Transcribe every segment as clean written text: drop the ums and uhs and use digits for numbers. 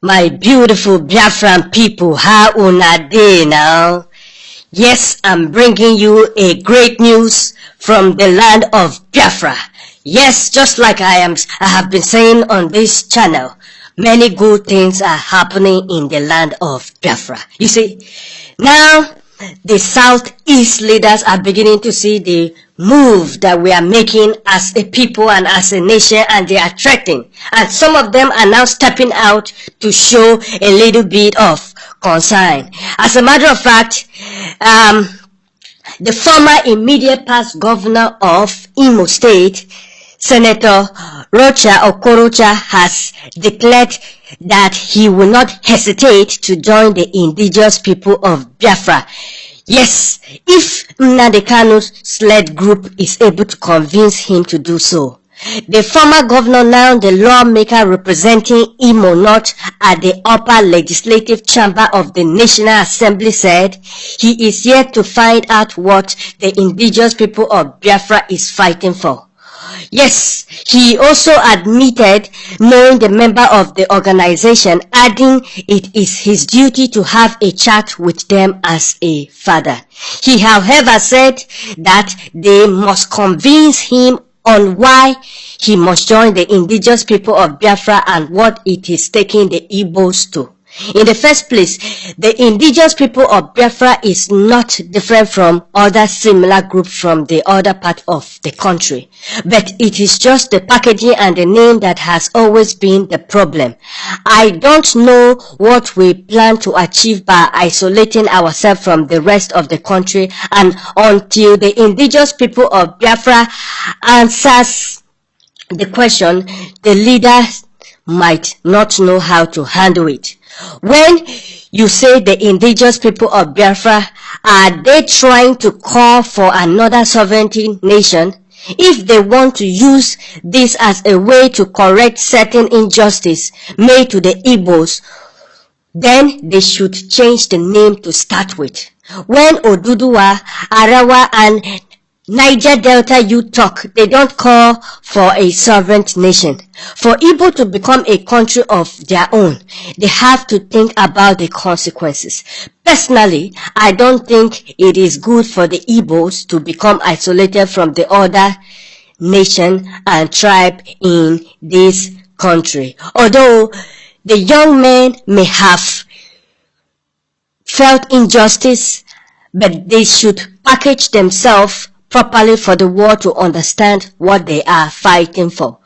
My beautiful Biafran people, how una dey now? Yes, I'm bringing you a great news from the land of Biafra. Yes, just like I have been saying on this channel, many good things are happening in the land of Biafra. You see, now the Southeast leaders are beginning to see the move that we are making as a people and as a nation, and they are threatening. And some of them are now stepping out to show a little bit of concern. As a matter of fact, the former immediate past governor of IMO State, Senator Rocha has declared that he will not hesitate to join the indigenous people of Biafra. Yes, if Nnamdi Kanu's led group is able to convince him to do so. The former governor, now the lawmaker representing Imo North at the upper legislative chamber of the National Assembly, said he is yet to find out what the indigenous people of Biafra is fighting for. Yes, he also admitted knowing the member of the organization, adding it is his duty to have a chat with them as a father. He, however, said that they must convince him on why he must join the indigenous people of Biafra and what it is taking the Igbos to. In the first place, the indigenous people of Biafra is not different from other similar groups from the other part of the country, but it is just the packaging and the name that has always been the problem. I don't know what we plan to achieve by isolating ourselves from the rest of the country, and until the indigenous people of Biafra answers the question, the leaders might not know how to handle it. When you say the indigenous people of Biafra, are they trying to call for another sovereignty nation? If they want to use this as a way to correct certain injustice made to the Igbos, then they should change the name to start with. When Oduduwa, Arawa, and Niger Delta youth talk, they don't call for a sovereign nation. For Igbo to become a country of their own, they have to think about the consequences. Personally, I don't think it is good for the Igbos to become isolated from the other nation and tribe in this country. Although the young men may have felt injustice, but they should package themselves properly for the world to understand what they are fighting for.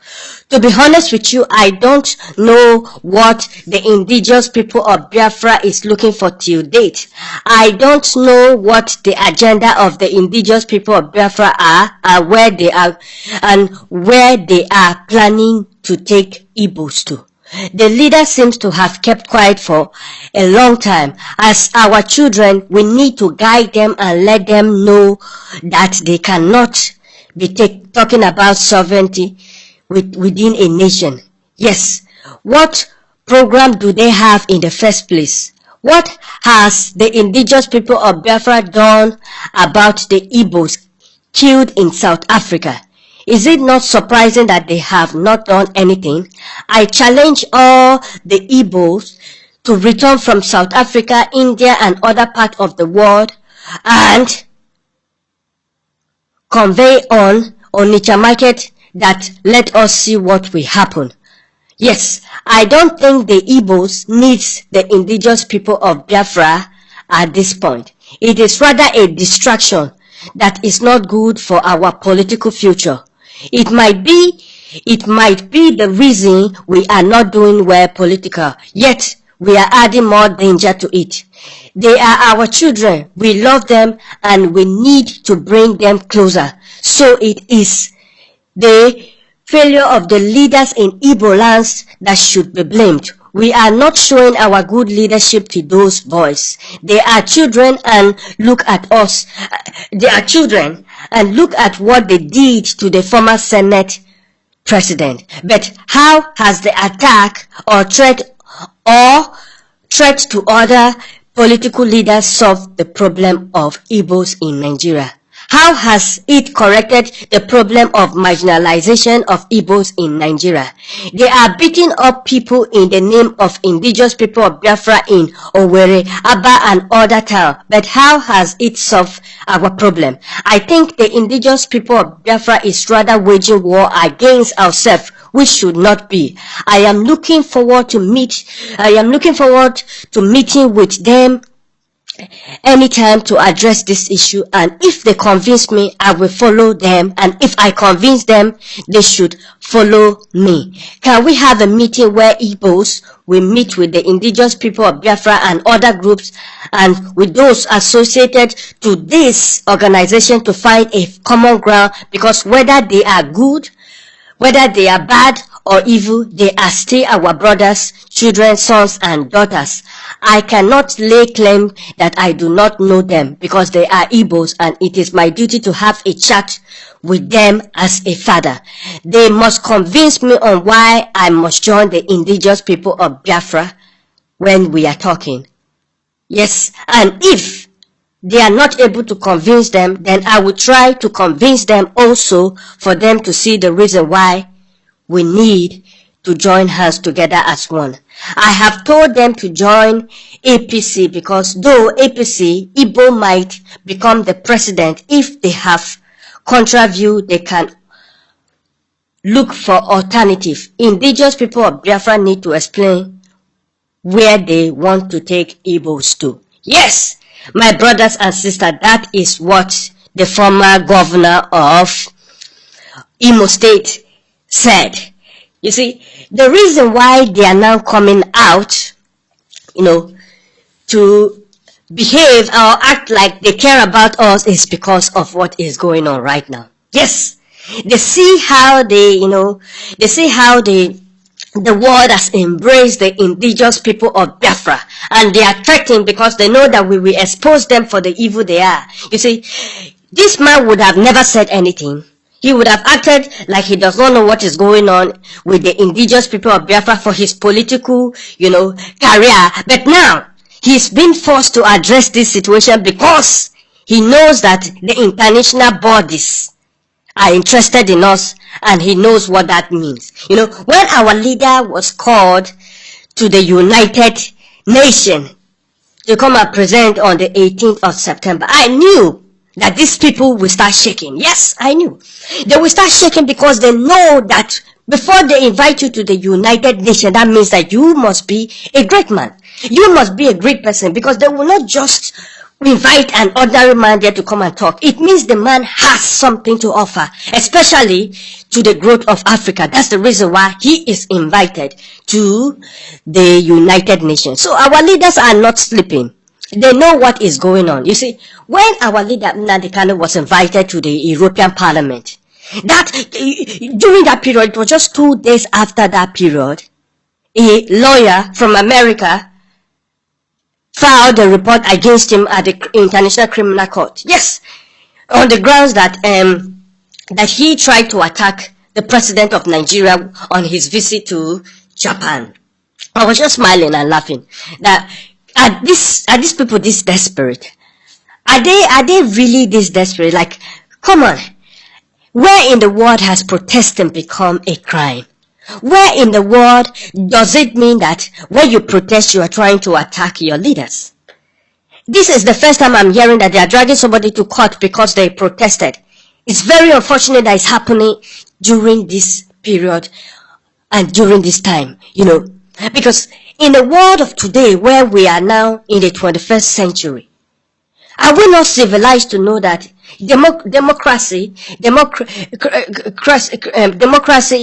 To be honest with you, I don't know what the indigenous people of Biafra is looking for till date. I don't know what the agenda of the indigenous people of Biafra are, and where they are planning to take Igbos to. The leader seems to have kept quiet for a long time. As our children, we need to guide them and let them know that they cannot be talking about sovereignty within a nation. Yes, what program do they have in the first place? What has the indigenous people of Biafra done about the Igbos killed in South Africa? Is it not surprising that they have not done anything? I challenge all the Igbos to return from South Africa, India, and other parts of the world and convey on Onitsha market that let us see what will happen. Yes, I don't think the Igbos needs the indigenous people of Biafra at this point. It is rather a distraction that is not good for our political future. It might be the reason we are not doing well political, yet we are adding more danger to it. They are our children. We love them and we need to bring them closer. So it is the failure of the leaders in Igbo lands that should be blamed. We are not showing our good leadership to those boys. They are children, and look at us. They are children, and look at what they did to the former Senate president. But how has the attack or threat to other political leaders solved the problem of Igbos in Nigeria? How has it corrected the problem of marginalization of Igbos in Nigeria? They are beating up people in the name of indigenous people of Biafra in Owerri, Aba and other towns. But how has it solved our problem? I think the indigenous people of Biafra is rather waging war against ourselves, which should not be. I am looking forward to meeting with them anytime to address this issue, and if they convince me, I will follow them, and if I convince them, they should follow me. Can we have a meeting where Igbos will meet with the indigenous people of Biafra and other groups and with those associated to this organization to find a common ground? Because whether they are good, whether they are bad or evil, they are still our brothers, children, sons, and daughters. I cannot lay claim that I do not know them because they are Igbos, and it is my duty to have a chat with them as a father. They must convince me on why I must join the indigenous people of Biafra when we are talking. Yes, and if they are not able to convince them, then I will try to convince them also for them to see the reason why we need to join hands together as one. I have told them to join APC because though APC, Igbo might become the president, if they have contrary view, they can look for alternative. Indigenous people of Biafra need to explain where they want to take Igbos to. Yes, my brothers and sisters, that is what the former governor of IMO State said. You see, the reason why they are now coming out, to behave or act like they care about us is because of what is going on right now. Yes, they see how the world has embraced the indigenous people of Biafra, and they are threatened because they know that we will expose them for the evil they are. You see, this man would have never said anything. He would have acted like he does not know what is going on with the indigenous people of Biafra for his political, career. But now, he's been forced to address this situation because he knows that the international bodies are interested in us, and he knows what that means. When our leader was called to the United Nations to come and present on the 18th of September, I knew that these people will start shaking. Yes, I knew. They will start shaking because they know that before they invite you to the United Nations, that means that you must be a great man. You must be a great person, because they will not just invite an ordinary man there to come and talk. It means the man has something to offer, especially to the growth of Africa. That's the reason why he is invited to the United Nations. So our leaders are not sleeping. They know what is going on. You see, when our leader Nnamdi Kanu was invited to the European Parliament, during that period, it was just 2 days after that period, a lawyer from America filed a report against him at the International Criminal Court. Yes, on the grounds that he tried to attack the president of Nigeria on his visit to Japan. I was just smiling and laughing. That are these people this desperate? Are they really this desperate? Like, come on. Where in the world has protesting become a crime? Where in the world does it mean that when you protest, you are trying to attack your leaders? This is the first time I'm hearing that they are dragging somebody to court because they protested. It's very unfortunate that it's happening during this period and during this time, because in the world of today, where we are now in the 21st century, are we not civilized to know that democracy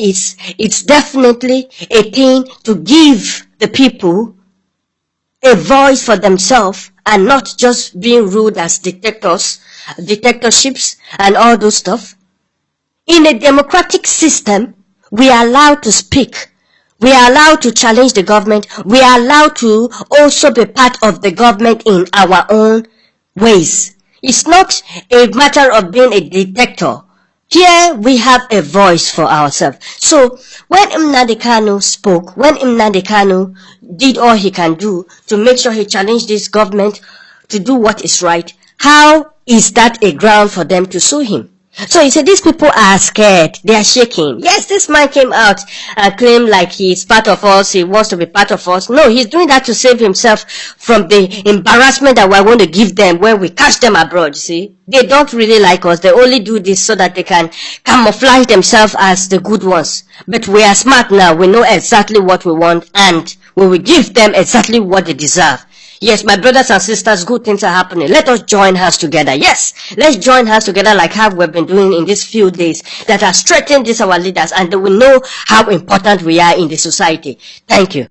is it's definitely a thing to give the people a voice for themselves, and not just being ruled as dictatorships and all those stuff. In a democratic system, we are allowed to speak. We are allowed to challenge the government. We are allowed to also be part of the government in our own ways. It's not a matter of being a dictator. Here we have a voice for ourselves. So when Nnamdi Kanu spoke, when Nnamdi Kanu did all he can do to make sure he challenged this government to do what is right, how is that a ground for them to sue him? So you say these people are scared, they are shaking. Yes, this man came out and claimed like he's part of us, he wants to be part of us. No, he's doing that to save himself from the embarrassment that we're going to give them when we catch them abroad, you see. They don't really like us, they only do this so that they can camouflage themselves as the good ones. But we are smart now, we know exactly what we want, and we will give them exactly what they deserve. Yes, my brothers and sisters, good things are happening. Let us join hands together. Yes, let's join hands together like how we've been doing in these few days that are strengthening these our leaders, and they will know how important we are in the society. Thank you.